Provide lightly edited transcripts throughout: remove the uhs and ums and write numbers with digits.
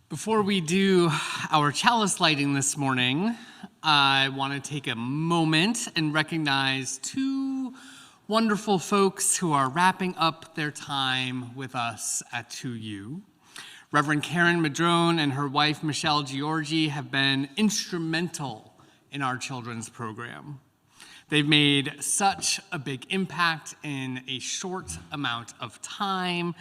Before we do our chalice lighting this morning, I want to take a moment and recognize two wonderful folks who are wrapping up their time with us at 2U. Reverend Karen Madrone and her wife, Michelle Giorgi, have been instrumental in our children's program. They've made such a big impact in a short amount of time,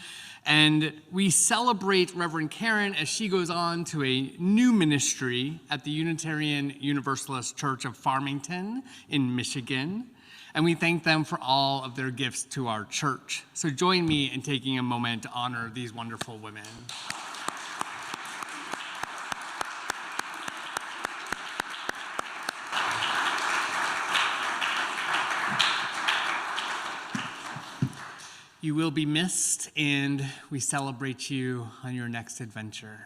and we celebrate Reverend Karen as she goes on to a new ministry at the Unitarian Universalist Church of Farmington in Michigan, and we thank them for all of their gifts to our church. So join me in taking a moment to honor these wonderful women. You will be missed, and we celebrate you on your next adventure.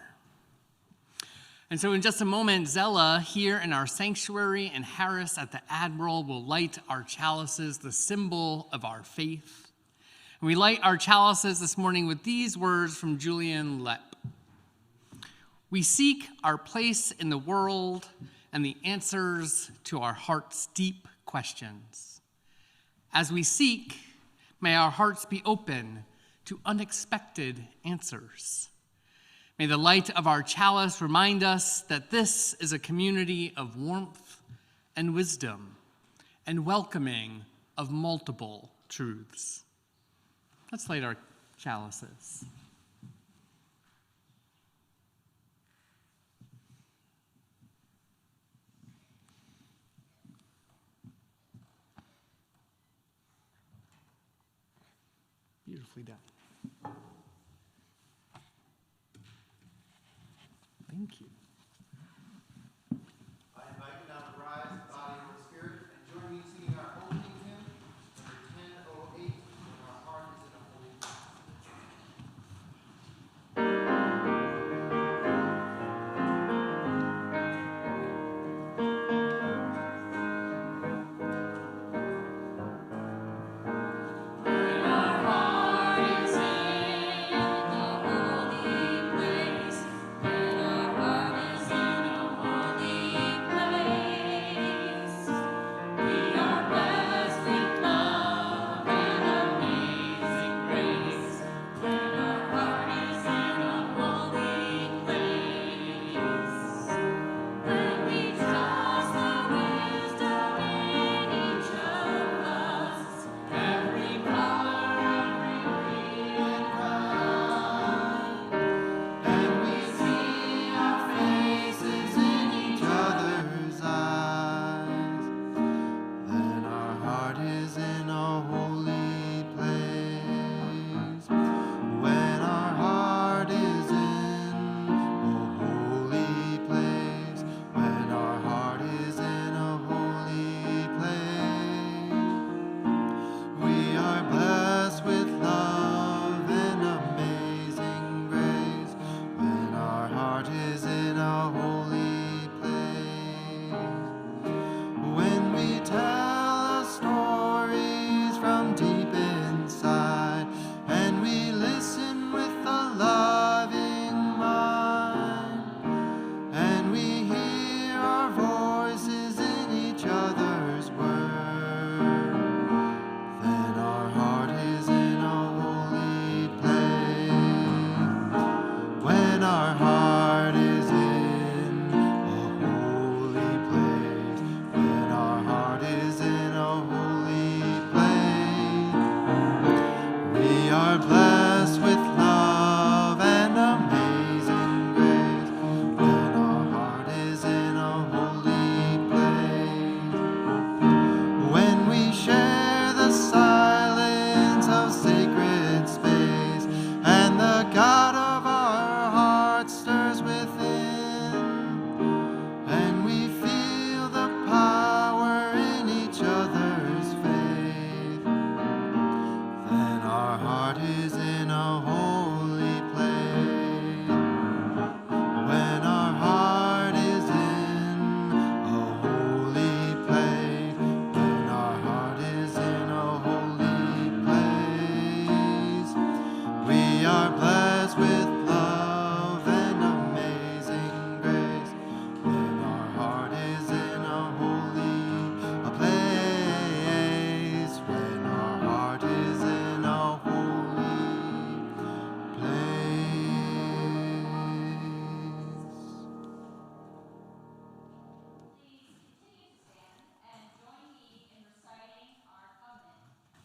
And so in just a moment, Zella here in our sanctuary and Harris at the Admiral will light our chalices, the symbol of our faith. And we light our chalices this morning with these words from Julian Lepp. We seek our place in the world and the answers to our heart's deep questions. As we seek, may our hearts be open to unexpected answers. May the light of our chalice remind us that this is a community of warmth and wisdom and welcoming of multiple truths. Let's light our chalices. Beautifully done. Thank you. I invite you now to rise in body and spirit and join me singing our opening hymn, number 1008, When Our Heart is in a Holy Place. When our heart is in the holy place, when our heart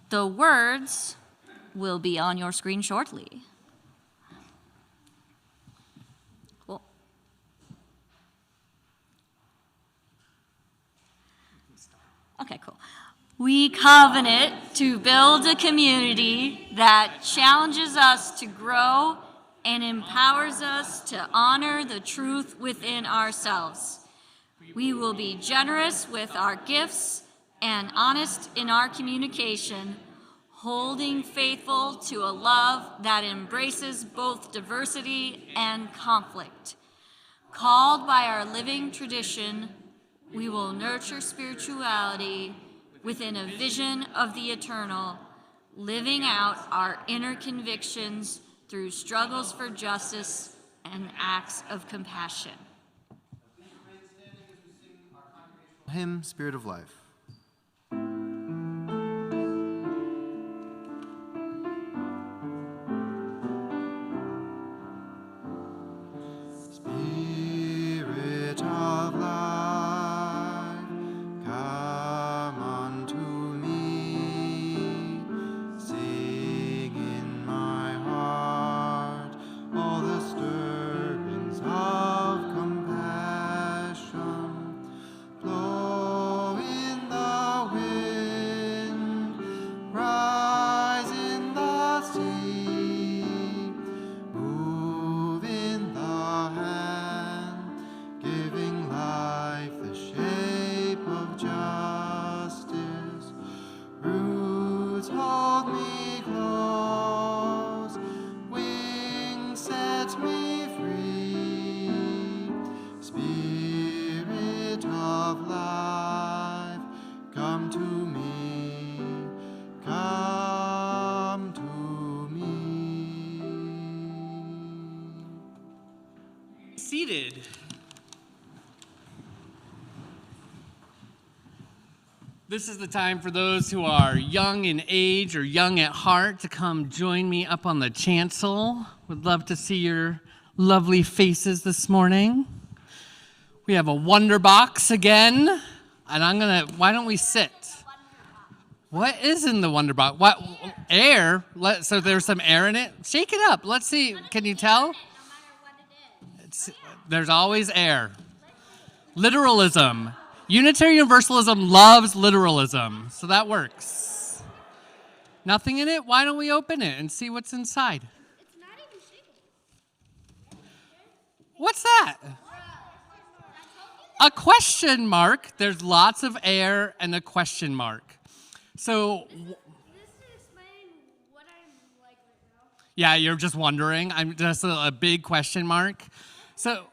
The words will be on your screen shortly. Cool. Okay, cool. We covenant to build a community that challenges us to grow and empowers us to honor the truth within ourselves. We will be generous with our gifts and honest in our communication, holding faithful to a love that embraces both diversity and conflict. Called by our living tradition, we will nurture spirituality within a vision of the eternal, living out our inner convictions through struggles for justice and acts of compassion. Hymn, Spirit of Life. Spirit of life, come unto me. Sing in my heart all the stirrings of compassion. Blow in the wind, rise in the sea, move in the hand, giving life the shape of justice. Roots hold me close, wings set me free. Spirit of life, come to me, come to me. Seated. This is the time for those who are young in age or young at heart to come join me up on the chancel. Would love to see your lovely faces this morning. We have a wonder box again, and why don't we sit? What is in the wonder box? What, air? So there's some air in it? Shake it up. Let's see. Can you tell? There's always air. Literalism. Unitarian Universalism loves literalism, so that works. Nothing in it? Why don't we open it and see what's inside? It's not even shaking. What's that? A question mark. There's lots of air and a question mark. So, This is explaining what I'm like right now. yeah, you're just wondering. I'm just a big question mark. So,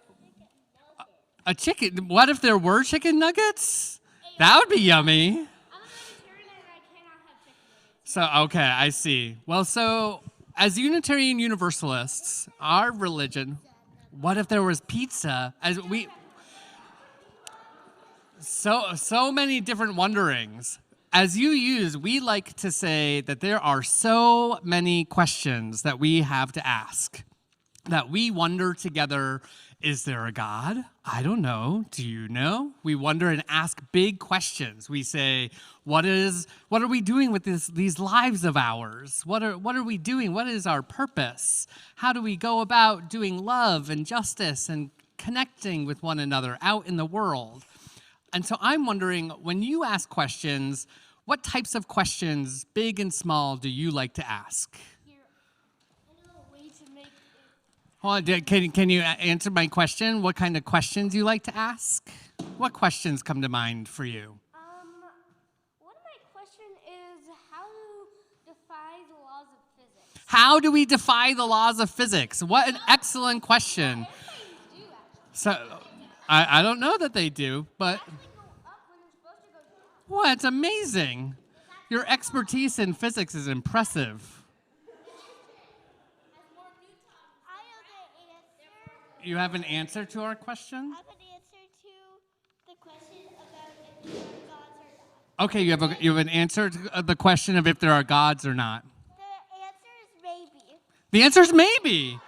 a chicken, what if there were chicken nuggets? That would be yummy. I'm a vegetarian and I cannot have chicken nuggets. So, okay, I see. Well, so as Unitarian Universalists, our religion, what if there was pizza? So many different wonderings. As we like to say that there are so many questions that we have to ask, that we wonder together, is there a God? I don't know. Do you know? We wonder and ask big questions. We say, what are we doing with these lives of ours? What are we doing? What is our purpose? How do we go about doing love and justice and connecting with one another out in the world? And so I'm wondering, when you ask questions, what types of questions, big and small, do you like to ask? Here, a little way to make it. Well, can you answer my question? What kind of questions you like to ask? What questions come to mind for you? One of my questions is how to defy the laws of physics. How do we defy the laws of physics? What an excellent question. Airplanes do actually. So, I don't know that they do, but Actually go up when they're supposed to go down. well, it's amazing. Your expertise in physics is impressive. I have an answer. You have an answer to our question? I have an answer to the question about if there are gods or not. Okay, you have an answer to the question of if there are gods or not. The answer is maybe. The answer is maybe.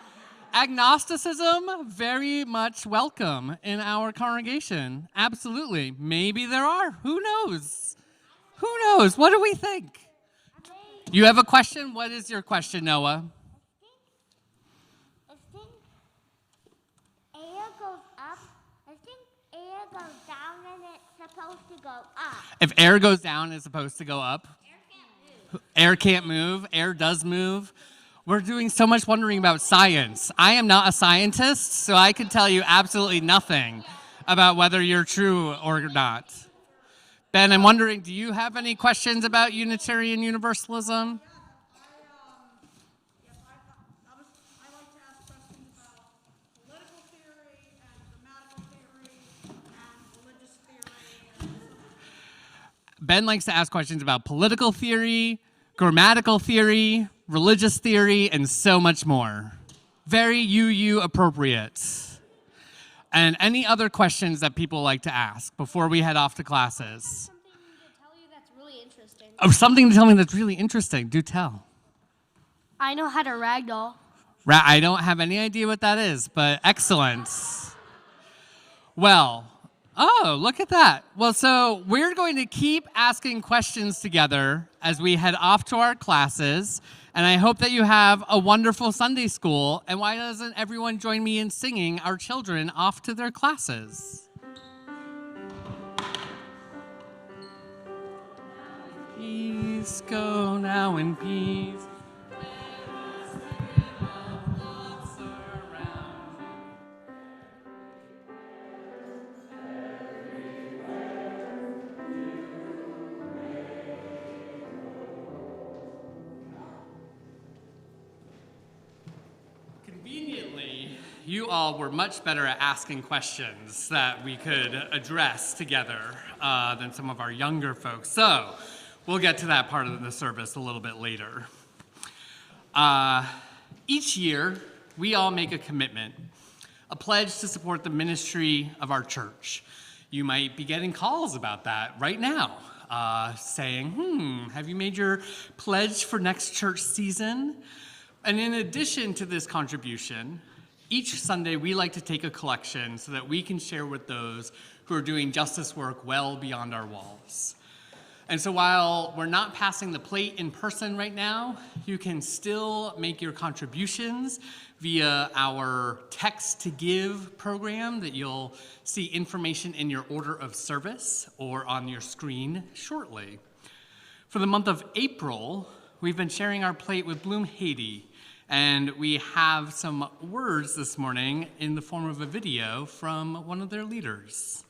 Agnosticism, very much welcome in our congregation. Absolutely. Maybe there are. Who knows? Who knows? What do we think? Maybe. You have a question? What is your question, Noah? I think air goes up. I think air goes down and it's supposed to go up. If air goes down, it's supposed to go up. Air can't move. Air does move. We're doing so much wondering about science. I am not a scientist, so I can tell you absolutely nothing about whether you're true or not. Ben, I'm wondering, do you have any questions about Unitarian Universalism? Yes, I like to ask questions about political theory and grammatical theory and religious theory. Ben likes to ask questions about political theory, grammatical theory, religious theory, and so much more. Very UU appropriate. And any other questions that people like to ask before we head off to classes? Something to tell you that's really interesting. Oh, something to tell me that's really interesting. Do tell. I know how to ragdoll. I don't have any idea what that is, but excellent. Well, oh, look at that. Well, so we're going to keep asking questions together as we head off to our classes, and I hope that you have a wonderful Sunday school. And why doesn't everyone join me in singing our children off to their classes? Peace, go now in peace. Conveniently, you all were much better at asking questions that we could address together than some of our younger folks. So we'll get to that part of the service a little bit later. Each year, we all make a commitment, a pledge to support the ministry of our church. You might be getting calls about that right now, saying, have you made your pledge for next church season? And in addition to this contribution, each Sunday we like to take a collection so that we can share with those who are doing justice work well beyond our walls. And so while we're not passing the plate in person right now, you can still make your contributions via our Text to Give program that you'll see information in your order of service or on your screen shortly. For the month of April, we've been sharing our plate with Bloom Haiti, and we have some words this morning in the form of a video from one of their leaders.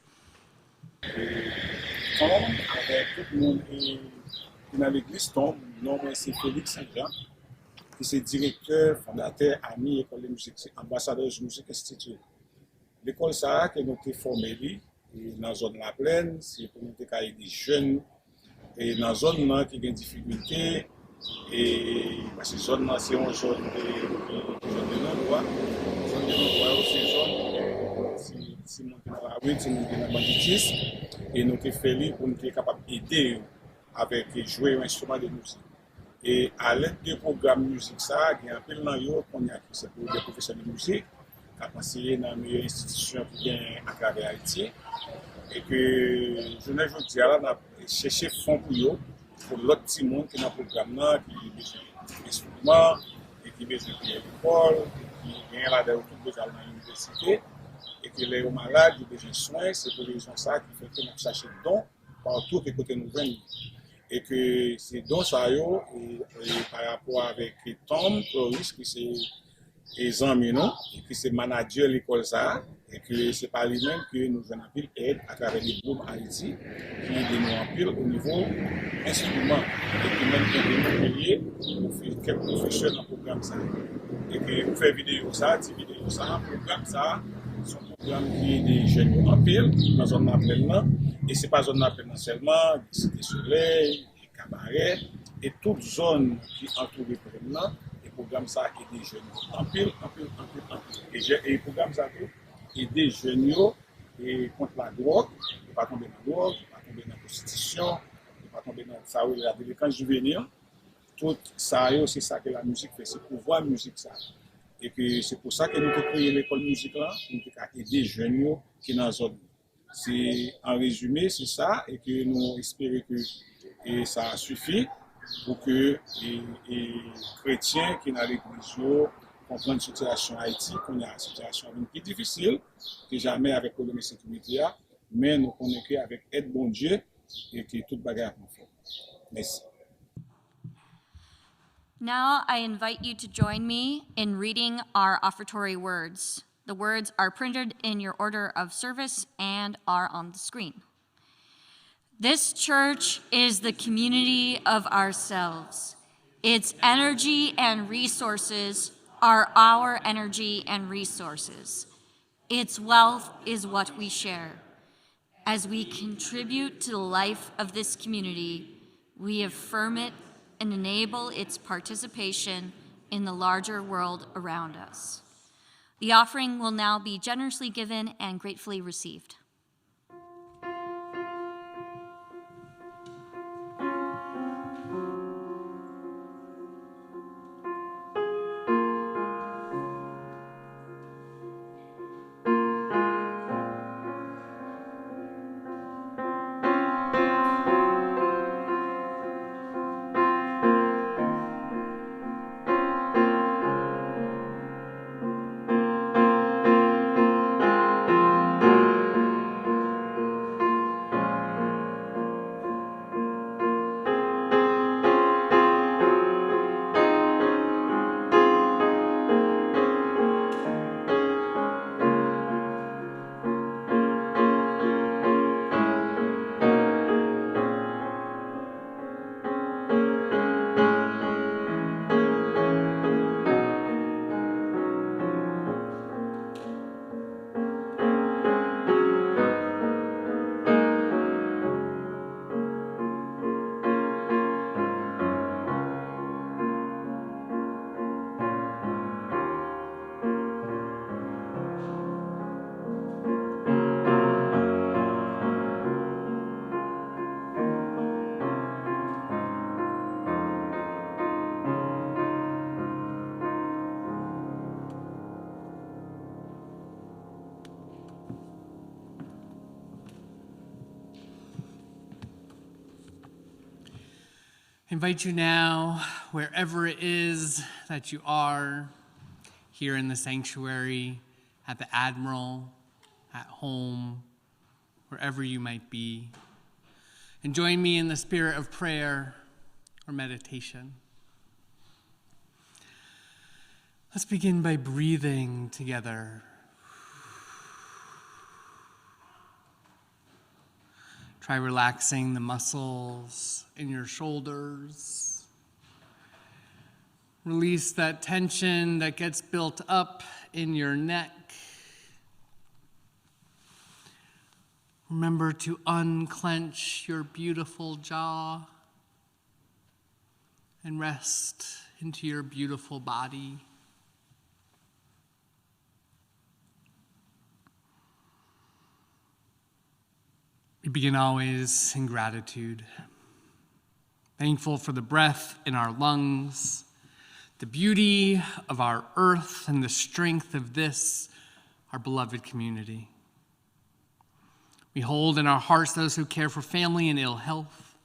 Avec tout le monde qui est dans l'église tombe, nom c'est Félix Saint-Jean, qui est directeur, fondateur, ami école de musique, ambassadeur de musique institut. L'école ça que nous avons formé dans la zone de la plaine, c'est pour nous aider des jeunes et dans la zone qui a des difficultés et parce que zone c'est une zone de non-droit, zone de non-droit aussi zone si nous dans la rue, si nous dans le banditisme. Et nous avons fait pour nous être capables d'aider avec jouer un instrument de musique. Et à l'aide du programme musique, il y a un peu de gens qui pour des professeurs de musique, qui ont enseigné dans les meilleures institutions qui viennent à travers Haïti. Et que je ne veux dire, on a cherché fonds pour l'autre petit monde qui est dans le programme, qui a besoin d'instruments, et qui a besoin de l'école, qui vient là-dedans tout besoin dans l'université. Et que les malades ont besoin de soins, c'est pour les raisons ça qui fait que nous cherchons des dons partout que côté nous venons. Et que ces dons ça et par rapport avec Tom, Cloris, qui c'est les amis, et que c'est manager l'école ça, et que c'est pas lui-même que nous venons en pile aide à travers les groupes Haïti, qui aident nous en pile au niveau instrument, et qui même des milliers pour faire quelques professeurs dans le programme ça. Et que pour faire vidéo ça, programme ça, c'est un programme qui est des jeunes en pile, dans la zone d'appel, et ce n'est pas zone d'appel seulement, Cité Soleil, des cabarets, et toute zone qui entoure le programme, et le programme ça est des jeunes en pile. Et le programme ça est des jeunes et contre la drogue, ne pas tomber dans la drogue, ne pas tomber dans la prostitution, ne pas tomber dans ça, la délinquance juvénile. Tout ça, c'est ça que la musique fait, c'est pouvoir la musique ça. Et que c'est pour ça que nous avons créé l'école musique là, pour aider les jeunes qui sont dans la zone. C'est en résumé, c'est ça, et que nous espérons que ça suffit pour que les chrétiens qui sont dans l'église comprennent la situation Haïti, qu'on a une situation plus difficile que jamais avec le problème de sécurité, mais nous connaissons qu'avec aide bon Dieu et que toute bagarre est fait. Merci. Now I invite you to join me in reading our offertory words. The words are printed in your order of service and are on the screen. This church is the community of ourselves. Its energy and resources are our energy and resources. Its wealth is what we share. As we contribute to the life of this community, we affirm it and enable its participation in the larger world around us. The offering will now be generously given and gratefully received. I invite you now, wherever it is that you are, here in the sanctuary, at the Admiral, at home, wherever you might be, and join me in the spirit of prayer or meditation. Let's begin by breathing together. Try relaxing the muscles in your shoulders. Release that tension that gets built up in your neck. Remember to unclench your beautiful jaw and rest into your beautiful body. We begin always in gratitude, thankful for the breath in our lungs, the beauty of our earth, and the strength of this, our beloved community. We hold in our hearts those who care for family in ill health,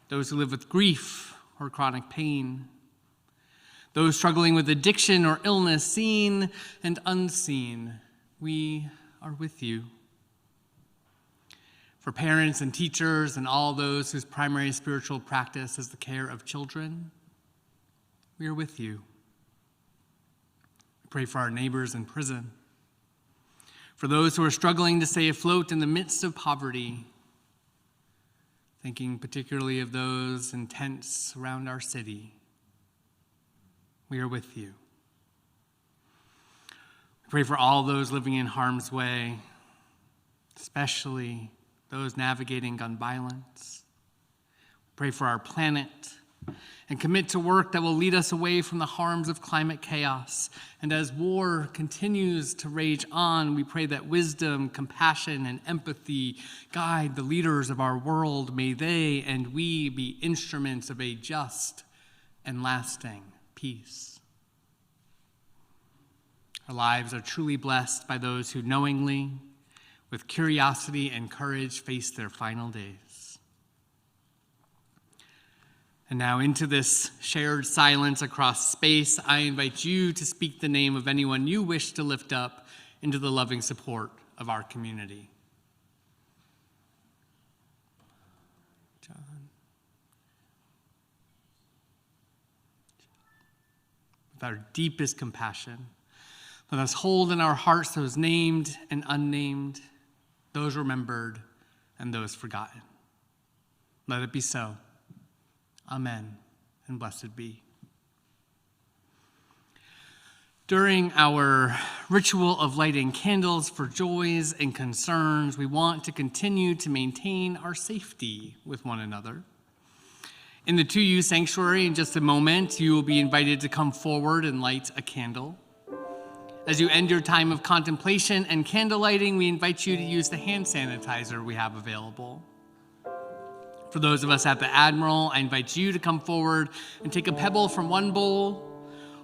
those who live with grief or chronic pain, those struggling with addiction or illness, seen and unseen. We are with you. For parents and teachers and all those whose primary spiritual practice is the care of children, we are with you. We pray for our neighbors in prison, for those who are struggling to stay afloat in the midst of poverty, thinking particularly of those in tents around our city. We are with you. We pray for all those living in harm's way, especially those navigating gun violence. Pray for our planet and commit to work that will lead us away from the harms of climate chaos. And as war continues to rage on, we pray that wisdom, compassion, and empathy guide the leaders of our world. May they and we be instruments of a just and lasting peace. Our lives are truly blessed by those who knowingly, with curiosity and courage, face their final days. And now, into this shared silence across space, I invite you to speak the name of anyone you wish to lift up into the loving support of our community. John. With our deepest compassion, let us hold in our hearts those named and unnamed, those remembered and those forgotten. Let it be so. Amen, and blessed be. During our ritual of lighting candles for joys and concerns, we want to continue to maintain our safety with one another. In the 2U sanctuary, in just a moment, you will be invited to come forward and light a candle. As you end your time of contemplation and candle lighting, we invite you to use the hand sanitizer we have available. For those of us at the Admiral, I invite you to come forward and take a pebble from one bowl,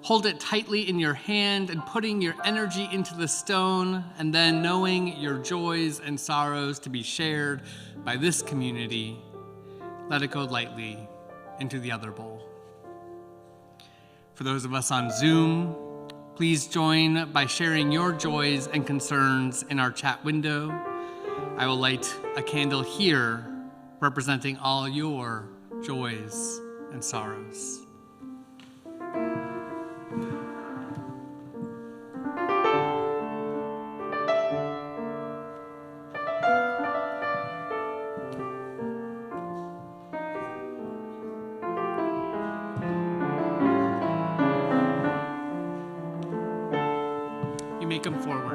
hold it tightly in your hand, and putting your energy into the stone, and then knowing your joys and sorrows to be shared by this community, let it go lightly into the other bowl. For those of us on Zoom, please join by sharing your joys and concerns in our chat window. I will light a candle here representing all your joys and sorrows. You may come forward.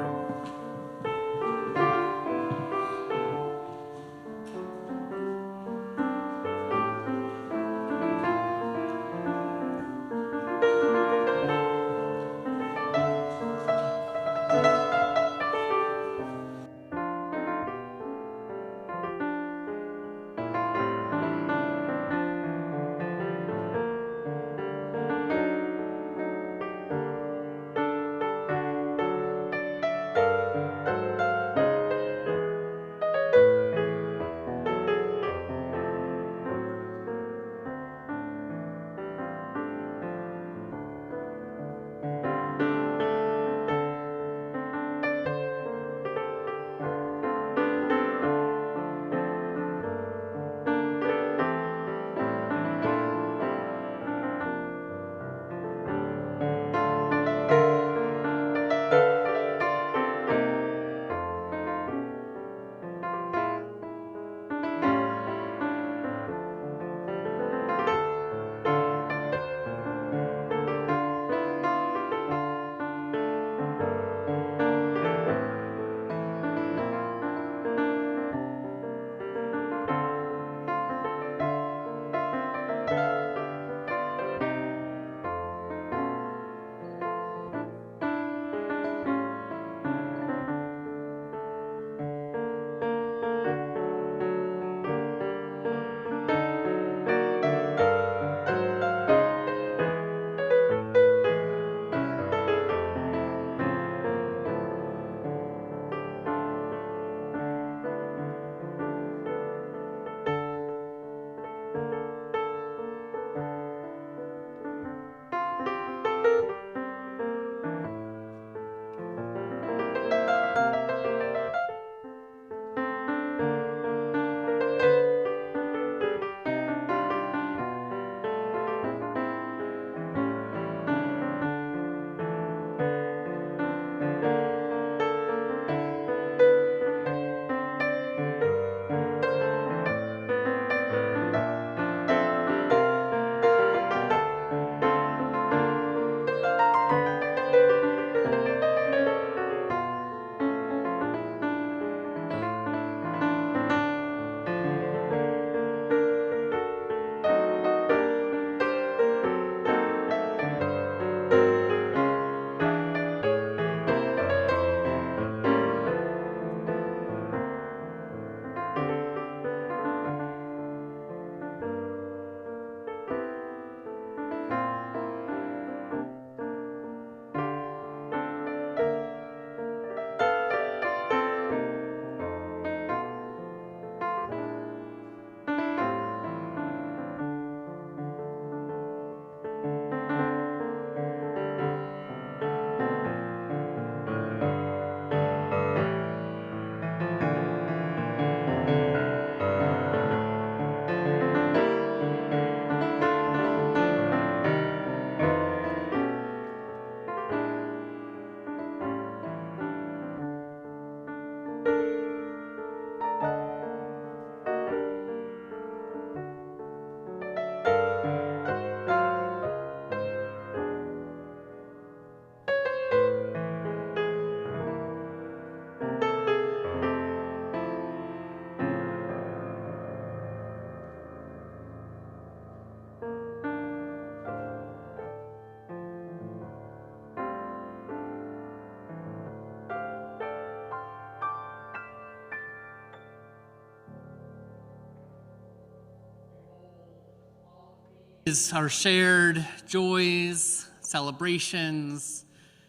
our shared joys, celebrations,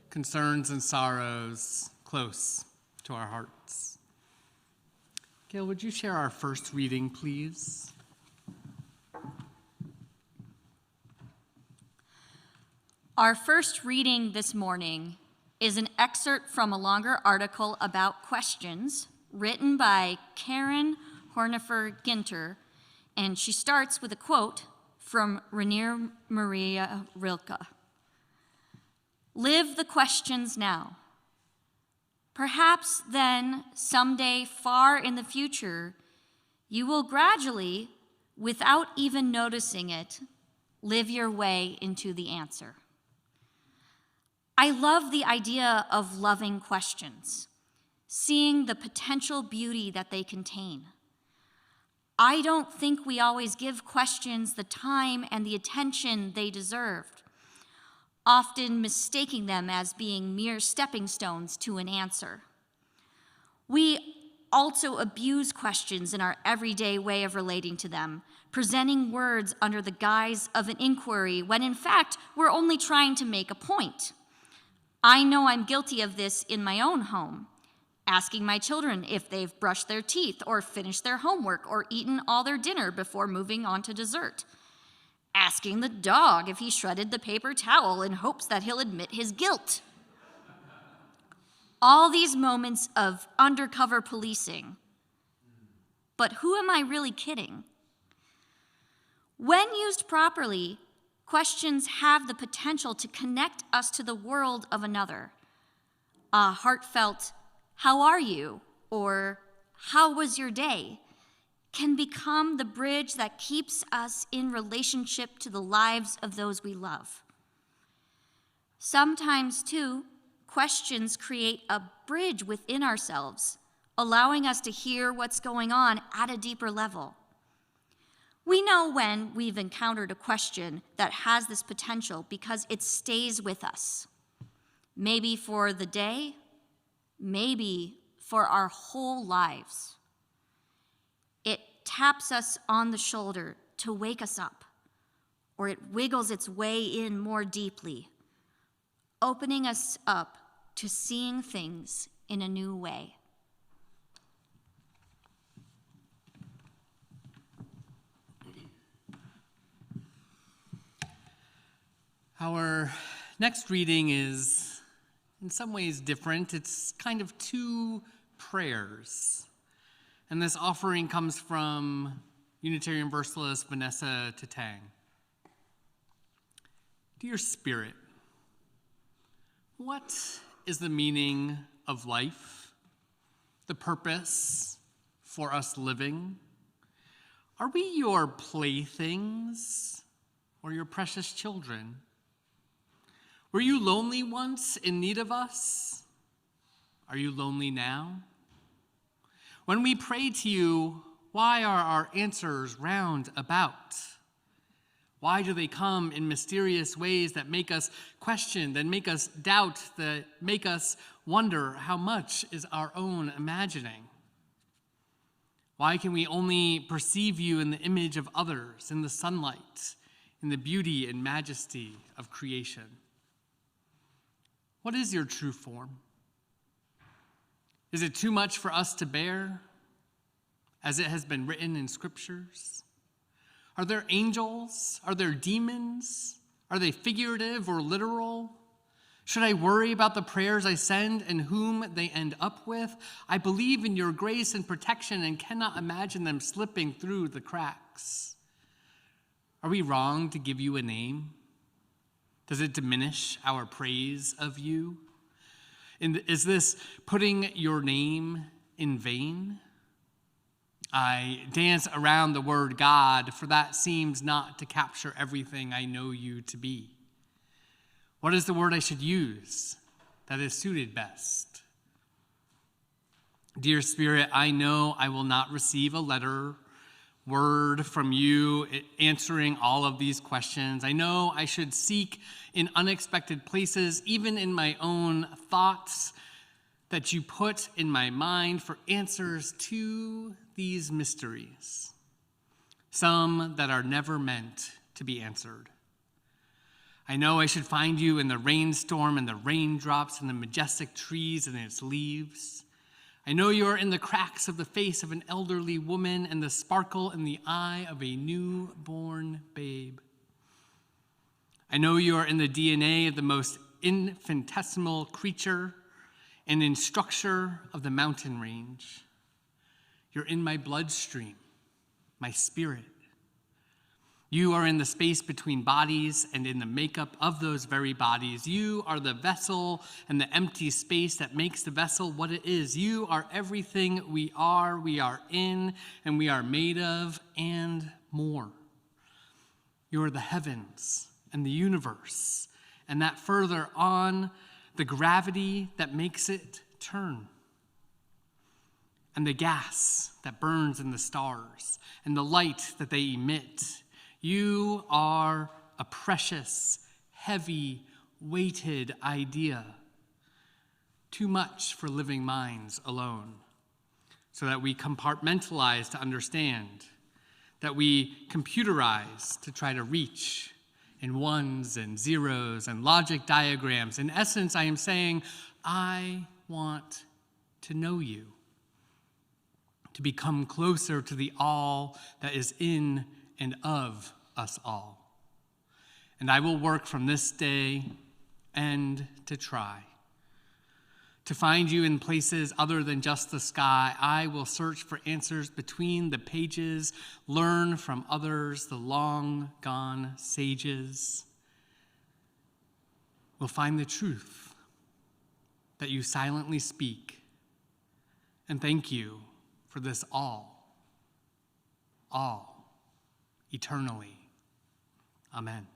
concerns, and sorrows close to our hearts. Gail, would you share our first reading, please? Our first reading this morning is an excerpt from a longer article about questions written by Karen Hornifer-Ginter, and she starts with a quote from Rainier Maria Rilke. Live the questions now. Perhaps then, someday far in the future, you will gradually, without even noticing it, live your way into the answer. I love the idea of loving questions, seeing the potential beauty that they contain. I don't think we always give questions the time and the attention they deserved, often mistaking them as being mere stepping stones to an answer. We also abuse questions in our everyday way of relating to them, presenting words under the guise of an inquiry when in fact we're only trying to make a point. I know I'm guilty of this in my own home, asking my children if they've brushed their teeth or finished their homework or eaten all their dinner before moving on to dessert. Asking the dog if he shredded the paper towel in hopes that he'll admit his guilt. All these moments of undercover policing. But who am I really kidding? When used properly, questions have the potential to connect us to the world of another. A heartfelt, "How are you?" or "How was your day?" can become the bridge that keeps us in relationship to the lives of those we love. Sometimes, too, questions create a bridge within ourselves, allowing us to hear what's going on at a deeper level. We know when we've encountered a question that has this potential because it stays with us. Maybe for the day, maybe for our whole lives. It taps us on the shoulder to wake us up, or it wiggles its way in more deeply, opening us up to seeing things in a new way. Our next reading is in some ways different. It's kind of two prayers. And this offering comes from Unitarian Universalist Vanessa Tatang. Dear Spirit, what is the meaning of life, the purpose for us living? Are we your playthings or your precious children? Were you lonely once in need of us? Are you lonely now? When we pray to you, why are our answers round about? Why do they come in mysterious ways that make us question, that make us doubt, that make us wonder how much is our own imagining? Why can we only perceive you in the image of others, in the sunlight, in the beauty and majesty of creation? What is your true form? Is it too much for us to bear, as it has been written in scriptures? Are there angels? Are there demons? Are they figurative or literal? Should I worry about the prayers I send and whom they end up with? I believe in your grace and protection and cannot imagine them slipping through the cracks. Are we wrong to give you a name? Does it diminish our praise of you? Is this putting your name in vain? I dance around the word God, for that seems not to capture everything I know you to be. What is the word I should use that is suited best? Dear Spirit, I know I will not receive a word from you answering all of these questions. I know I should seek in unexpected places, even in my own thoughts, that you put in my mind for answers to these mysteries, some that are never meant to to be answered. I know I should find you in the rainstorm and the raindrops and the majestic trees and its leaves. I know you are in the cracks of the face of an elderly woman and the sparkle in the eye of a newborn babe. I know you are in the DNA of the most infinitesimal creature and in structure of the mountain range. You're in my bloodstream, my spirit. You are in the space between bodies and in the makeup of those very bodies. You are the vessel and the empty space that makes the vessel what it is. You are everything we are in, and we are made of, and more. You are the heavens and the universe, and that further on, the gravity that makes it turn, and the gas that burns in the stars, and the light that they emit. You are a precious, heavy, weighted idea, too much for living minds alone, so that we compartmentalize to understand, that we computerize to try to reach in ones and zeros and logic diagrams. In essence, I am saying, I want to know you, to become closer to the all that is in and of us all. And I will work from this day and to try to find you in places other than just the sky. I will search for answers between the pages, learn from others, the long gone sages. We'll find the truth that you silently speak. And thank you for this all, eternally. Amen.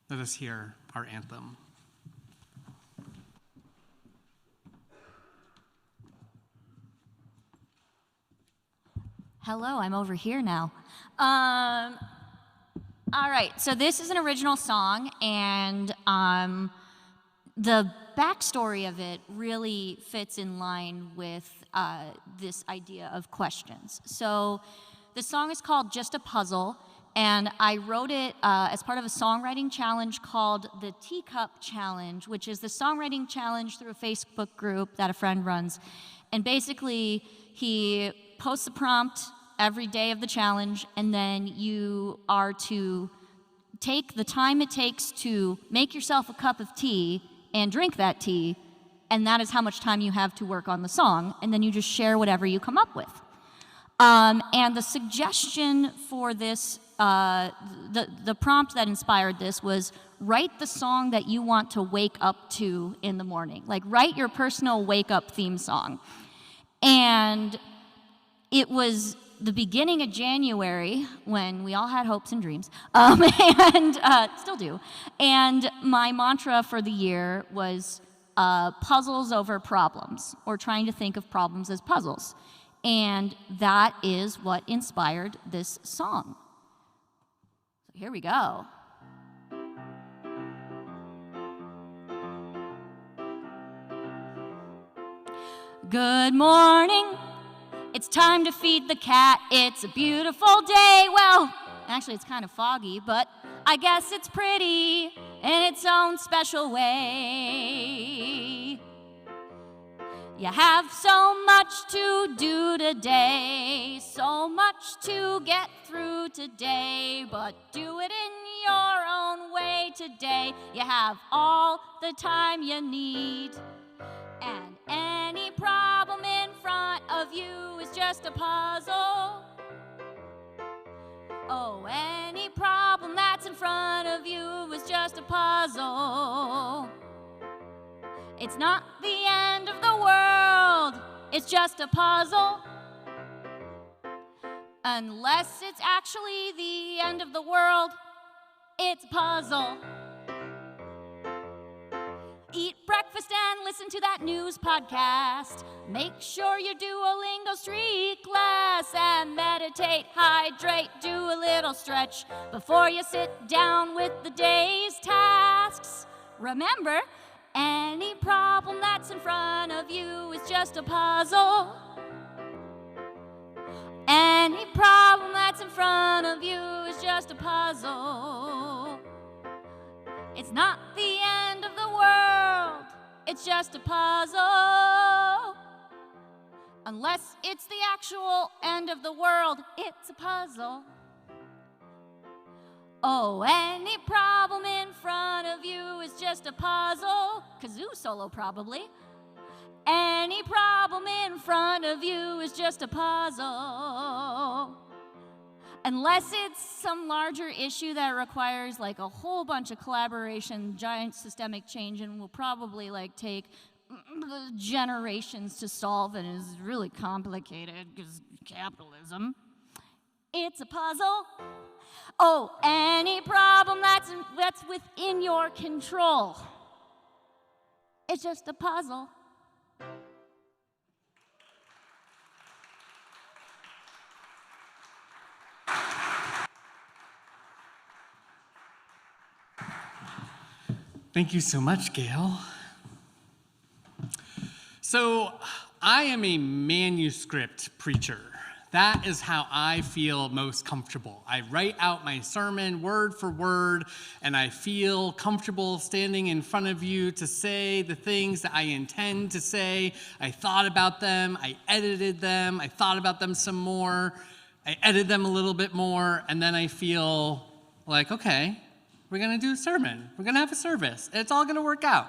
Let us hear our anthem. Hello, I'm over here now. All right, so this is an original song, and the backstory of it really fits in line with this idea of questions. So the song is called Just a Puzzle, and I wrote it as part of a songwriting challenge called the Teacup Challenge, which is the songwriting challenge through a Facebook group that a friend runs. And basically, he posts a prompt every day of the challenge, and then you are to take the time it takes to make yourself a cup of tea and drink that tea, and that is how much time you have to work on the song, and then you just share whatever you come up with. And the suggestion for this, the prompt that inspired this was write the song that you want to wake up to in the morning. Like, write your personal wake-up theme song. And it was the beginning of January when we all had hopes and dreams, and still do. And my mantra for the year was puzzles over problems, or trying to think of problems as puzzles. And that is what inspired this song. So here we go. Good morning. It's time to feed the cat. It's a beautiful day. Well, actually, it's kind of foggy, but I guess it's pretty in its own special way. You have so much to do today, so much to get through today, but do it in your own way today. You have all the time you need, and any problem in front of you is just a puzzle. Oh, any problem that's in front of you is just a puzzle. It's not the end of the world, it's just a puzzle. Unless it's actually the end of the world, it's a puzzle. Eat breakfast and listen to that news podcast. Make sure you do a lingo street class and meditate, hydrate, do a little stretch before you sit down with the day's tasks. Remember, any problem that's in front of you is just a puzzle. Any problem that's in front of you is just a puzzle. It's not the end of the world, it's just a puzzle. Unless it's the actual end of the world, it's a puzzle. Oh, any problem in front of you is just a puzzle. Kazoo solo, probably. Any problem in front of you is just a puzzle. Unless it's some larger issue that requires like a whole bunch of collaboration, giant systemic change, and will probably like take generations to solve and is really complicated because capitalism. It's a puzzle. Oh, any problem that's within your control. It's just a puzzle. Thank you so much, Gail. So, I am a manuscript preacher. That is how I feel most comfortable. I write out my sermon word for word, and I feel comfortable standing in front of you to say the things that I intend to say. I thought about them, I edited them, I thought about them some more, I edited them a little bit more, and then I feel like, okay, we're gonna do a sermon. We're gonna have a service. It's all gonna work out.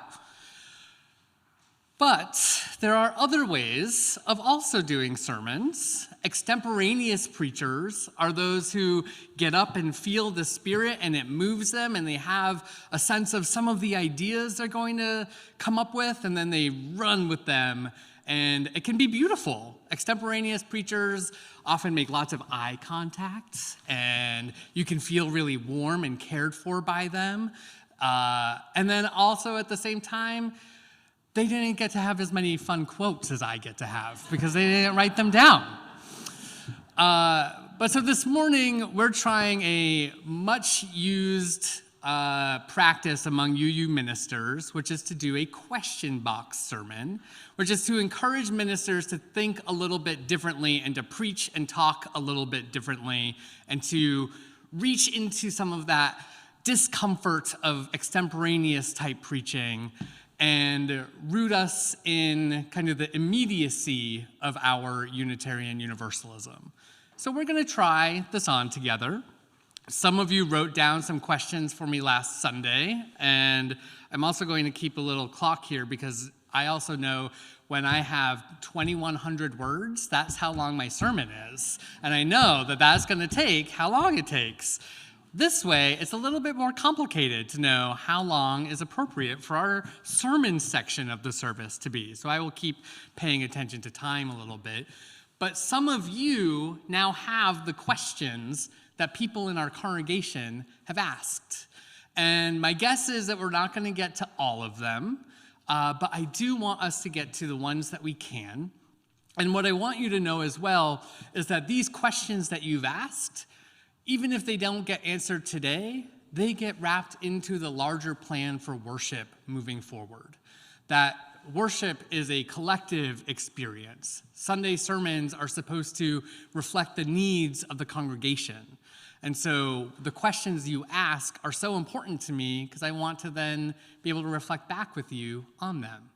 But there are other ways of also doing sermons. Extemporaneous preachers are those who get up and feel the Spirit and it moves them and they have a sense of some of the ideas they're going to come up with and then they run with them. And it can be beautiful. Extemporaneous preachers often make lots of eye contact and you can feel really warm and cared for by them. And then also at the same time, they didn't get to have as many fun quotes as I get to have because they didn't write them down. But so this morning, we're trying a much used practice among UU ministers, which is to do a question box sermon, which is to encourage ministers to think a little bit differently and to preach and talk a little bit differently and to reach into some of that discomfort of extemporaneous type preaching and root us in kind of the immediacy of our Unitarian Universalism. So we're going to try this on together. Some of you wrote down some questions for me last Sunday, and I'm also going to keep a little clock here because I also know when I have 2,100 words, that's how long my sermon is. And I know that that's going to take how long it takes. This way, it's a little bit more complicated to know how long is appropriate for our sermon section of the service to be. So I will keep paying attention to time a little bit. But some of you now have the questions that people in our congregation have asked. And my guess is that we're not going to get to all of them, but I do want us to get to the ones that we can. And what I want you to know as well is that these questions that you've asked, even if they don't get answered today, they get wrapped into the larger plan for worship moving forward. That worship is a collective experience. Sunday sermons are supposed to reflect the needs of the congregation. And so the questions you ask are so important to me because I want to then be able to reflect back with you on them.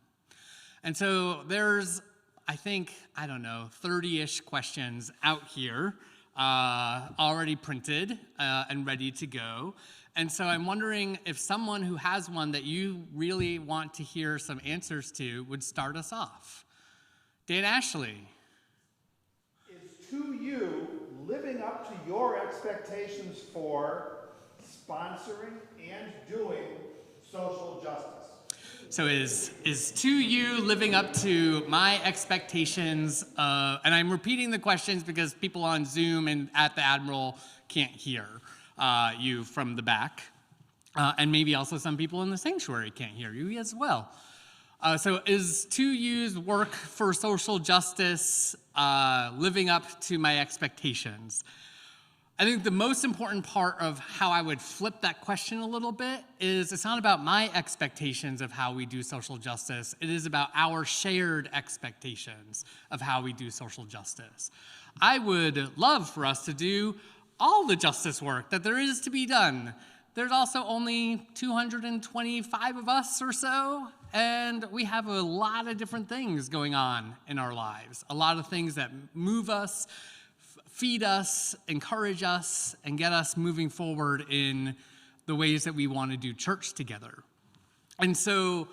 And so there's, I think, 30-ish questions out here already printed and ready to go. And so I'm wondering if someone who has one that you really want to hear some answers to would start us off. Dan Ashley. Is 2U living up to your expectations for sponsoring and doing social justice? So is 2U living up to my expectations? And I'm repeating the questions because people on Zoom and at the Admiral can't hear you from the back. And maybe also some people in the sanctuary can't hear you as well. So is 2U's work for social justice living up to my expectations? I think the most important part of how I would flip that question a little bit is it's not about my expectations of how we do social justice. It is about our shared expectations of how we do social justice. I would love for us to do all the justice work that there is to be done. There's also only 225 of us or so, and we have a lot of different things going on in our lives, a lot of things that move us, feed us, encourage us, and get us moving forward in the ways that we want to do church together. And so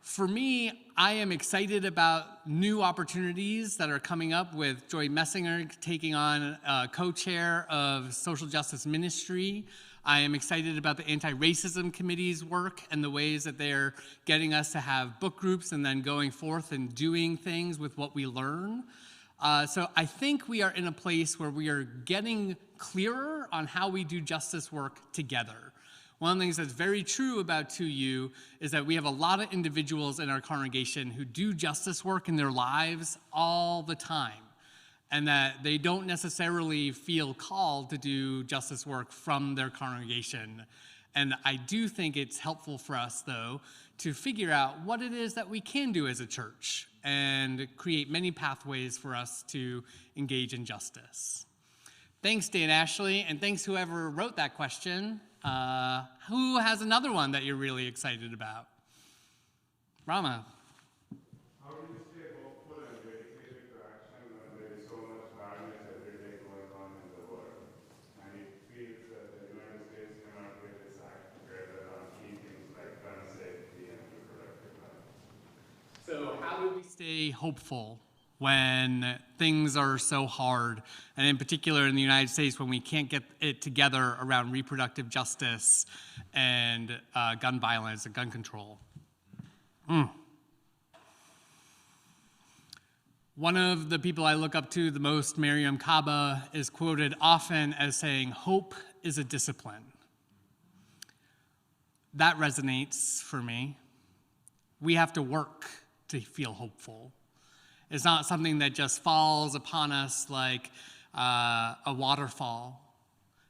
for me, I am excited about new opportunities that are coming up with Joy Messinger taking on co-chair of social justice ministry. I am excited about the anti-racism committee's work and the ways that they're getting us to have book groups and then going forth and doing things with what we learn. So I think we are in a place where we are getting clearer on how we do justice work together. One of the things that's very true about 2U is that we have a lot of individuals in our congregation who do justice work in their lives all the time, and that they don't necessarily feel called to do justice work from their congregation. And I do think it's helpful for us, though, to figure out what it is that we can do as a church and create many pathways for us to engage in justice. Thanks, Dan Ashley, and thanks whoever wrote that question. Who has another one that you're really excited about? Rama. How do you stay hopeful and dedicated to action when there is so much badness every day going on in the world? And it feels that the United States cannot get its act together on key things like gun safety and reproductive health. So how do we stay hopeful when things are so hard, and in particular in the United States when we can't get it together around reproductive justice and gun violence and gun control? One of the people I look up to the most, Mariam Kaba, is quoted often as saying, "Hope is a discipline." That resonates for me. We have to work to feel hopeful. It's not something that just falls upon us like a waterfall.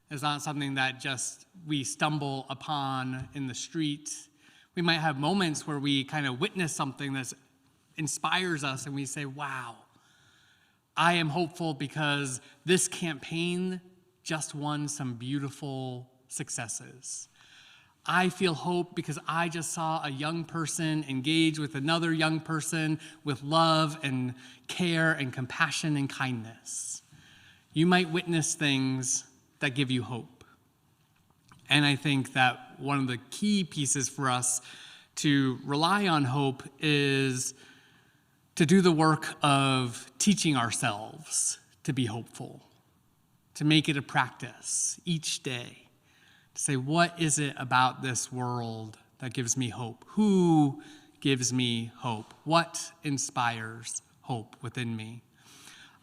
It's not something that just we stumble upon in the street. We might have moments where we kind of witness something that inspires us and we say, wow, I am hopeful because this campaign just won some beautiful successes. I feel hope because I just saw a young person engage with another young person with love and care and compassion and kindness. You might witness things that give you hope. And I think that one of the key pieces for us to rely on hope is to do the work of teaching ourselves to be hopeful, to make it a practice each day. To say, what is it about this world that gives me hope? Who gives me hope? What inspires hope within me?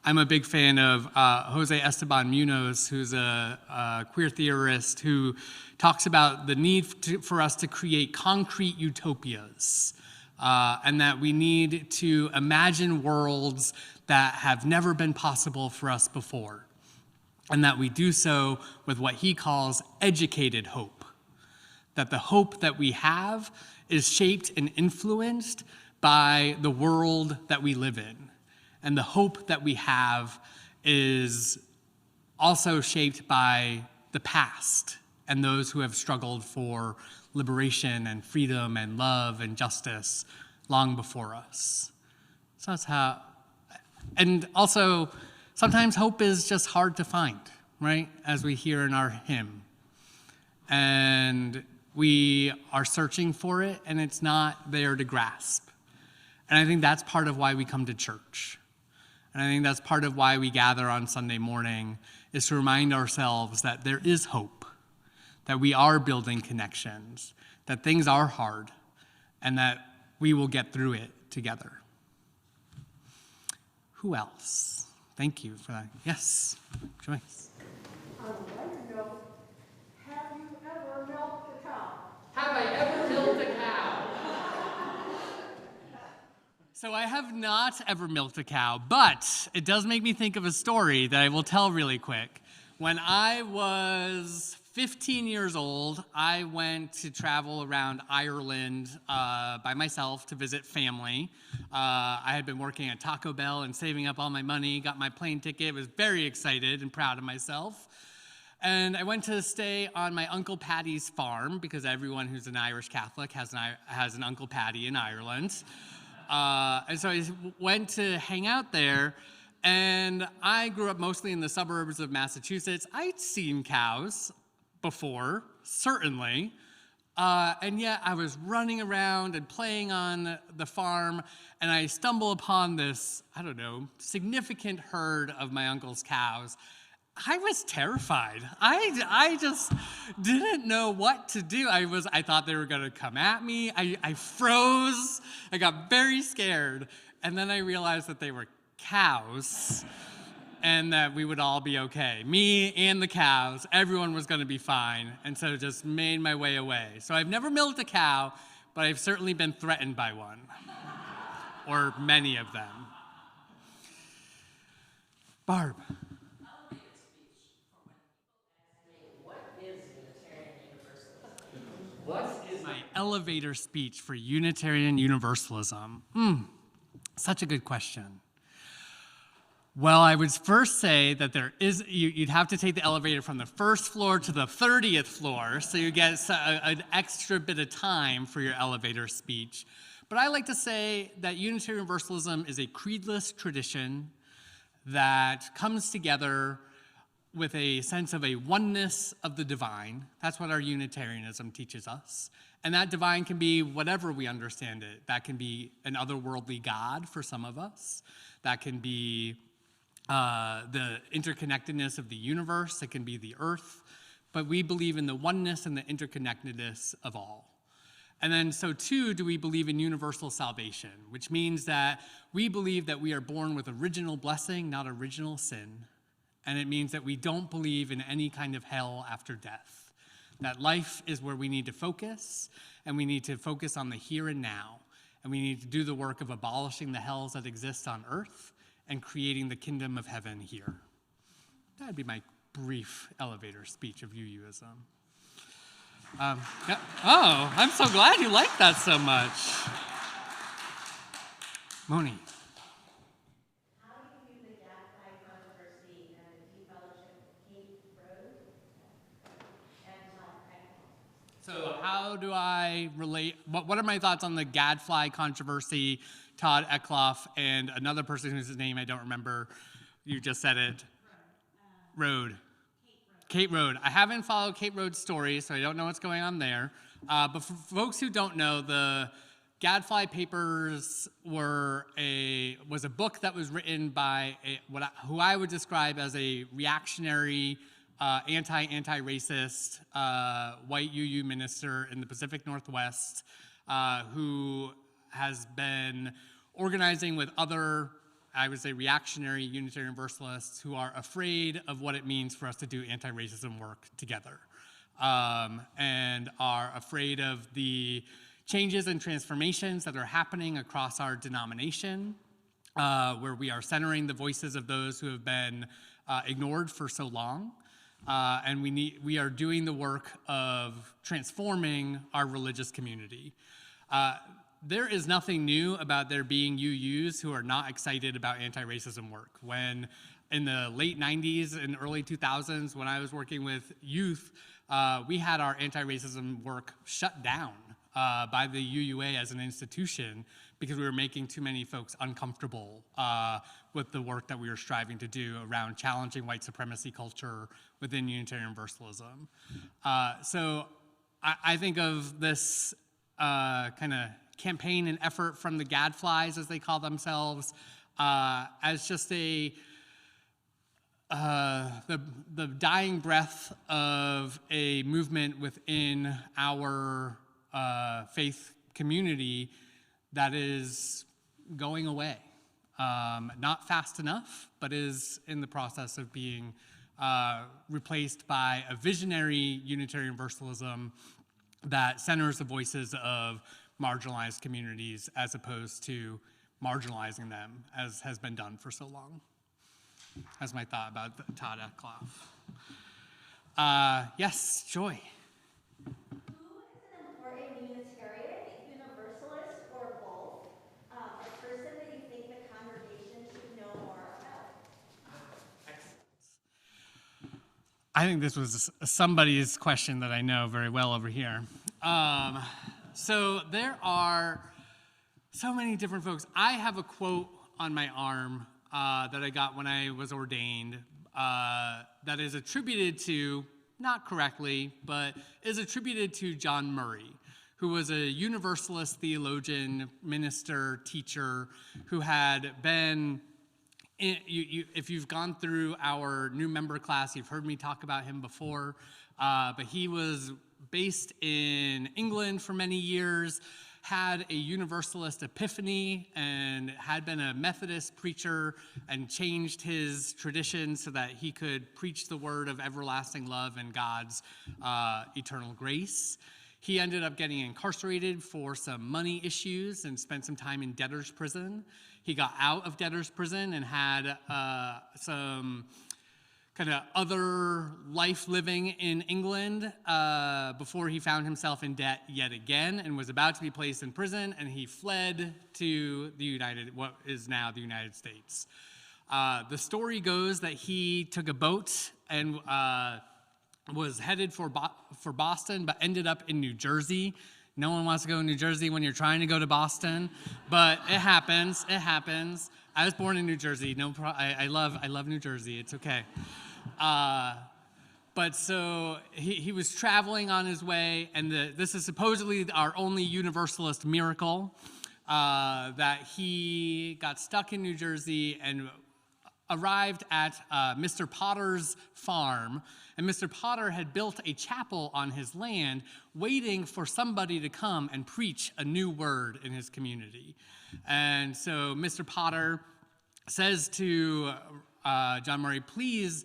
I'm a big fan of Jose Esteban Munoz, who's a queer theorist who talks about the need for us to create concrete utopias, and that we need to imagine worlds that have never been possible for us before. And that we do so with what he calls educated hope. That the hope that we have is shaped and influenced by the world that we live in. And the hope that we have is also shaped by the past and those who have struggled for liberation and freedom and love and justice long before us. So that's how, and also, sometimes hope is just hard to find, right? As we hear in our hymn. And we are searching for it, and it's not there to grasp. And I think that's part of why we come to church. And I think that's part of why we gather on Sunday morning, is to remind ourselves that there is hope, that we are building connections, that things are hard, and that we will get through it together. Who else? Thank you for that. Yes, Joyce. I would like to know, have you ever milked a cow? Have I ever milked a cow? So I have not ever milked a cow, but it does make me think of a story that I will tell really quick. When I was 15 years old, I went to travel around Ireland by myself to visit family. I had been working at Taco Bell and saving up all my money, got my plane ticket, was very excited and proud of myself. And I went to stay on my Uncle Paddy's farm, because everyone who's an Irish Catholic has an Uncle Paddy in Ireland. And so I went to hang out there. And I grew up mostly in the suburbs of Massachusetts. I'd seen cows before, certainly. And yet I was running around and playing on the farm, and I stumble upon this, I don't know, significant herd of my uncle's cows. I was terrified. I just didn't know what to do. I thought they were gonna come at me. I froze. I got very scared. And then I realized that they were cows, and that we would all be okay. Me and the cows, everyone was gonna be fine, and so just made my way away. So I've never milked a cow, but I've certainly been threatened by one, or many of them. Barb. What is my elevator speech for Unitarian Universalism? Such a good question. Well, I would first say that you'd have to take the elevator from the first floor to the 30th floor, so you get an extra bit of time for your elevator speech. But I like to say that Unitarian Universalism is a creedless tradition that comes together with a sense of a oneness of the divine. That's what our Unitarianism teaches us. And that divine can be whatever we understand it. That can be an otherworldly God for some of us. That can be the interconnectedness of the universe. It can be the earth. But we believe in the oneness and the interconnectedness of all. And then so too do we believe in universal salvation, which means that we believe that we are born with original blessing, not original sin. And it means that we don't believe in any kind of hell after death. That life is where we need to focus, and we need to focus on the here and now. And we need to do the work of abolishing the hells that exist on earth and creating the kingdom of heaven here. That'd be my brief elevator speech of UUism. Yeah. Oh, I'm so glad you like that so much. Moni. How do you view the Gadfly controversy and the defellowship of Kate Road and Todd Eckhoff? So how do I relate, what are my thoughts on the Gadfly controversy, Todd Eckhoff, and another person whose name I don't remember, you just said it. Road. Kate Road. I haven't followed Kate Road's story, so I don't know what's going on there. But for folks who don't know, the Gadfly Papers was a book that was written by who I would describe as a reactionary, anti-racist, white UU minister in the Pacific Northwest, who has been organizing with other, I would say, reactionary Unitarian Universalists who are afraid of what it means for us to do anti-racism work together, and are afraid of the changes and transformations that are happening across our denomination, where we are centering the voices of those who have been ignored for so long. And we are doing the work of transforming our religious community. There is nothing new about there being UUs who are not excited about anti-racism work. When in the late 90s and early 2000s, when I was working with youth, we had our anti-racism work shut down by the UUA as an institution because we were making too many folks uncomfortable with the work that we were striving to do around challenging white supremacy culture within Unitarian Universalism. So I think of this kind of campaign and effort from the Gadflies, as they call themselves, as just the dying breath of a movement within our faith community that is going away. Not fast enough, but is in the process of being replaced by a visionary Unitarian Universalism that centers the voices of marginalized communities as opposed to marginalizing them, as has been done for so long. That's my thought about Todd Eckhoff. Yes, Joy. Who is an important Unitarian, Universalist, or both? A person that you think the congregation should know more about? I think this was somebody's question that I know very well over here. So there are so many different folks. I have a quote on my arm that I got when I was ordained that is attributed to, not correctly, but is attributed to John Murray, who was a Universalist theologian, minister, teacher, who had been, if you've gone through our new member class, you've heard me talk about him before, but he was based in England for many years, had a Universalist epiphany, and had been a Methodist preacher and changed his tradition so that he could preach the word of everlasting love and God's eternal grace. He ended up getting incarcerated for some money issues and spent some time in debtor's prison. He got out of debtor's prison and had some kind of other life living in England before he found himself in debt yet again and was about to be placed in prison, and he fled to what is now the United States. The story goes that he took a boat and was headed for Boston, but ended up in New Jersey. No one wants to go to New Jersey when you're trying to go to Boston, but it happens. It happens. I was born in New Jersey. I love New Jersey. It's okay. But so he was traveling on his way, and this is supposedly our only Universalist miracle, that he got stuck in New Jersey and arrived at Mr. Potter's farm, and Mr. Potter had built a chapel on his land waiting for somebody to come and preach a new word in his community. And so Mr. Potter says to John Murray, please,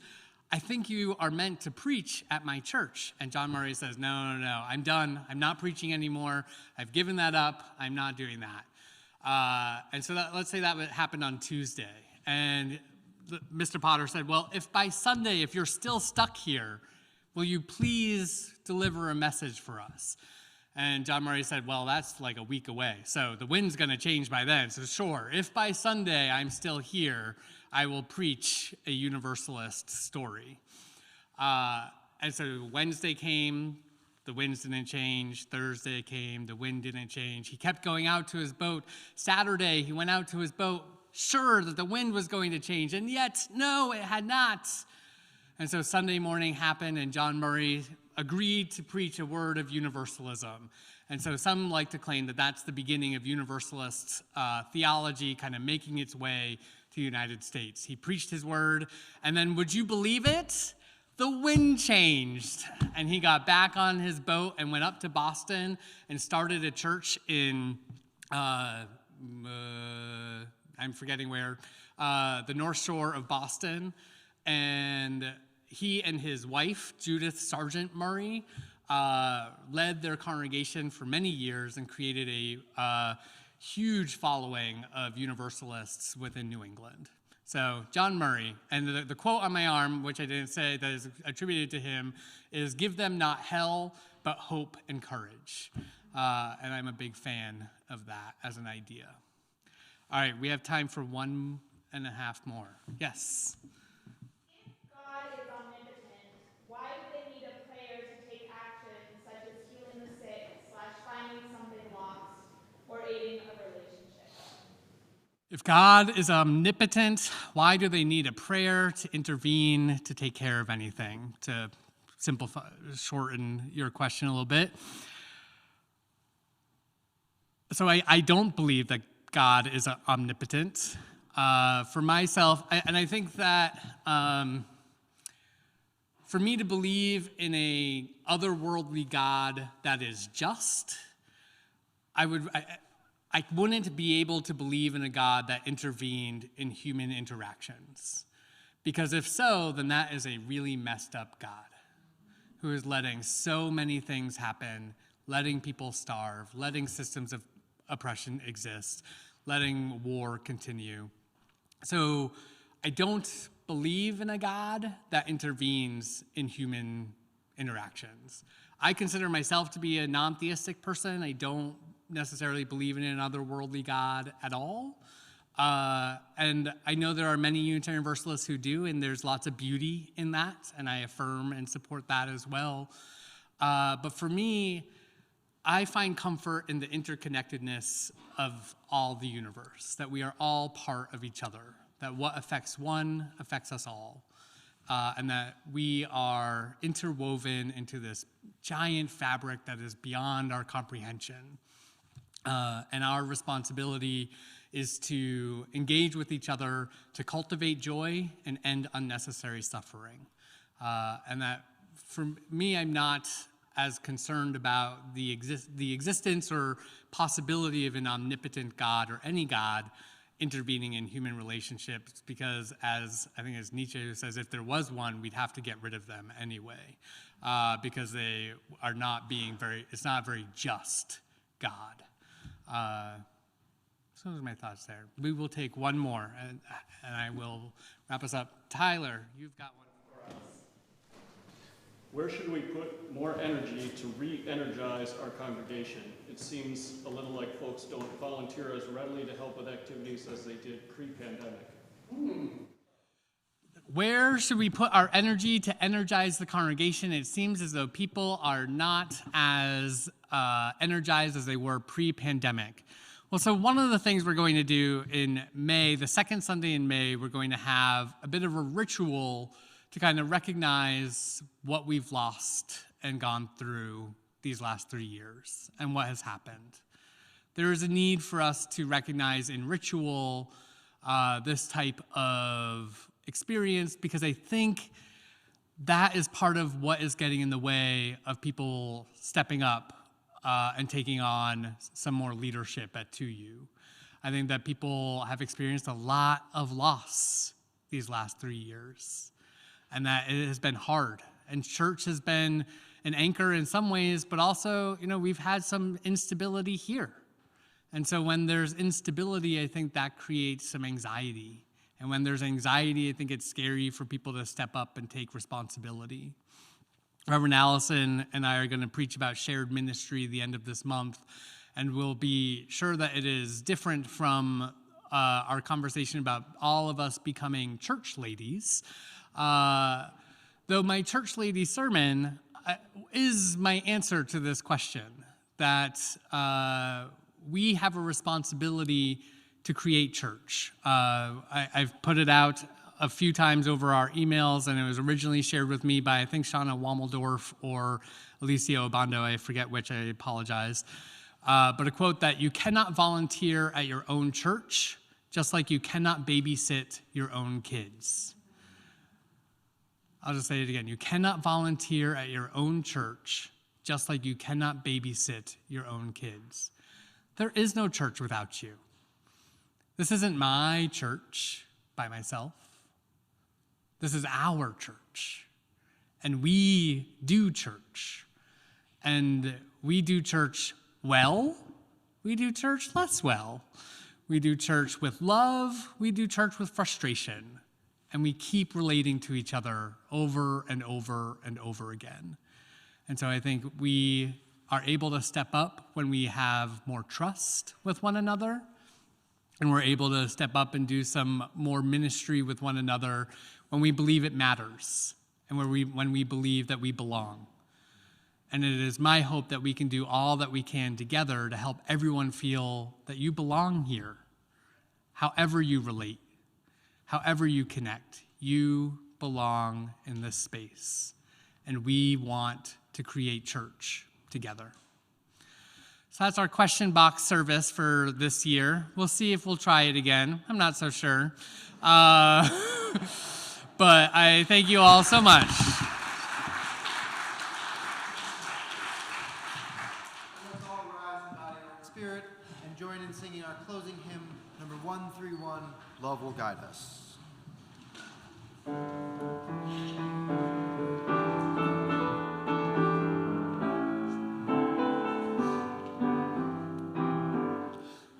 I think you are meant to preach at my church. And John Murray says, no, I'm done. I'm not preaching anymore. I've given that up. I'm not doing that. And so let's say that happened on Tuesday. And Mr. Potter said, well, if by Sunday, if you're still stuck here, will you please deliver a message for us? And John Murray said, well, that's like a week away, so the wind's going to change by then. So sure, if by Sunday I'm still here, I will preach a Universalist story. And so Wednesday came, the winds didn't change. Thursday came, the wind didn't change. He kept going out to his boat. Saturday, he went out to his boat, sure that the wind was going to change, and yet, no, it had not. And so Sunday morning happened, and John Murray agreed to preach a word of universalism. And so some like to claim that that's the beginning of Universalist theology kind of making its way to the United States. He preached his word, and then would you believe it? The wind changed, and he got back on his boat and went up to Boston and started a church in I'm forgetting where, the North Shore of Boston. And he and his wife, Judith Sargent Murray, led their congregation for many years and created a huge following of Universalists within New England. So John Murray, and the quote on my arm, which I didn't say, that is attributed to him, is, give them not hell, but hope and courage. And I'm a big fan of that as an idea. All right, we have time for 1.5 more. Yes? If God is omnipotent, why do they need a prayer to take action such as healing the sick, / finding something lost, or aiding a relationship? If God is omnipotent, why do they need a prayer to intervene to take care of anything? To simplify, shorten your question a little bit. So I don't believe that God is omnipotent. For myself, and I think that for me to believe in a otherworldly God that is just, I wouldn't be able to believe in a God that intervened in human interactions. Because if so, then that is a really messed up God who is letting so many things happen, letting people starve, letting systems of oppression exist, letting war continue. So I don't believe in a God that intervenes in human interactions. I consider myself to be a non-theistic person. I don't necessarily believe in an otherworldly God at all. And I know there are many Unitarian Universalists who do, and there's lots of beauty in that, and I affirm and support that as well. But for me, I find comfort in the interconnectedness of all the universe, that we are all part of each other, that what affects one affects us all, and that we are interwoven into this giant fabric that is beyond our comprehension. And our responsibility is to engage with each other, to cultivate joy and end unnecessary suffering. And that for me, I'm not as concerned about the existence or possibility of an omnipotent God or any God intervening in human relationships, because as Nietzsche says, if there was one, we'd have to get rid of them anyway, because they are not it's not a very just God. So those are my thoughts there. We will take one more, and I will wrap us up. Tyler, you've got one. Where should we put more energy to re-energize our congregation? It seems a little like folks don't volunteer as readily to help with activities as they did pre-pandemic. Where should we put our energy to energize the congregation? It seems as though people are not as energized as they were pre-pandemic. Well, so one of the things we're going to do in May, the second Sunday in May, we're going to have a bit of a ritual to kind of recognize what we've lost and gone through these last 3 years and what has happened. There is a need for us to recognize in ritual this type of experience, because I think that is part of what is getting in the way of people stepping up and taking on some more leadership at 2U. I think that people have experienced a lot of loss these last 3 years, and that it has been hard. And church has been an anchor in some ways, but also, we've had some instability here. And so when there's instability, I think that creates some anxiety. And when there's anxiety, I think it's scary for people to step up and take responsibility. Reverend Allison and I are going to preach about shared ministry at the end of this month, and we'll be sure that it is different from our conversation about all of us becoming church ladies. Though my church lady sermon is my answer to this question, that we have a responsibility to create church. I've put it out a few times over our emails, and it was originally shared with me by, I think, Shauna Wammeldorf or Alicia Obando, I forget which, I apologize. But a quote that you cannot volunteer at your own church, just like you cannot babysit your own kids. I'll just say it again. You cannot volunteer at your own church, just like you cannot babysit your own kids. There is no church without you. This isn't my church by myself. This is our church. And we do church. And we do church well. We do church less well. We do church with love. We do church with frustration. And we keep relating to each other over and over and over again. And so I think we are able to step up when we have more trust with one another, and we're able to step up and do some more ministry with one another when we believe it matters and when we believe that we belong. And it is my hope that we can do all that we can together to help everyone feel that you belong here, however you relate. However you connect, you belong in this space, and we want to create church together. So that's our question box service for this year. We'll see if we'll try it again. I'm not so sure. But I thank you all so much. Let's all rise in body and spirit and join in singing our closing hymn, number 131, Love Will Guide Us.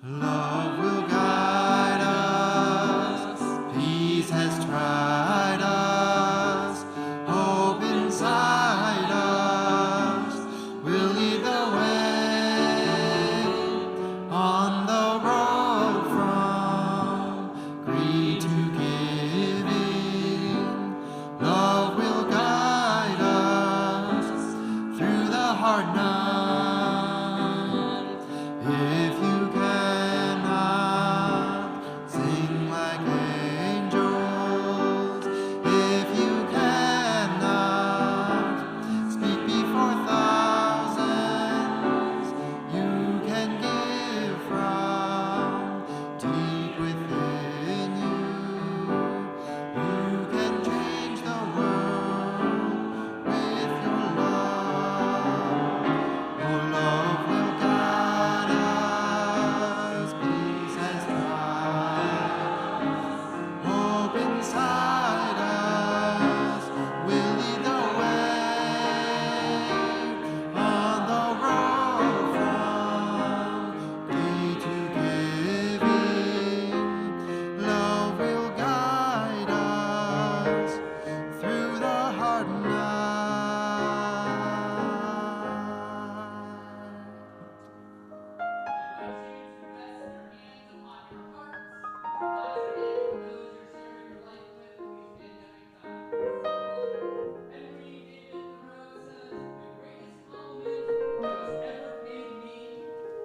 Love will guide us, peace has tried.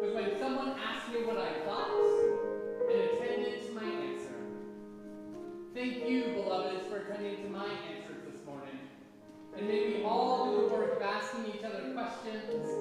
was when someone asked me what I thought and attended to my answer. Thank you, beloveds, for attending to my answers this morning. And may we all do the work of asking each other questions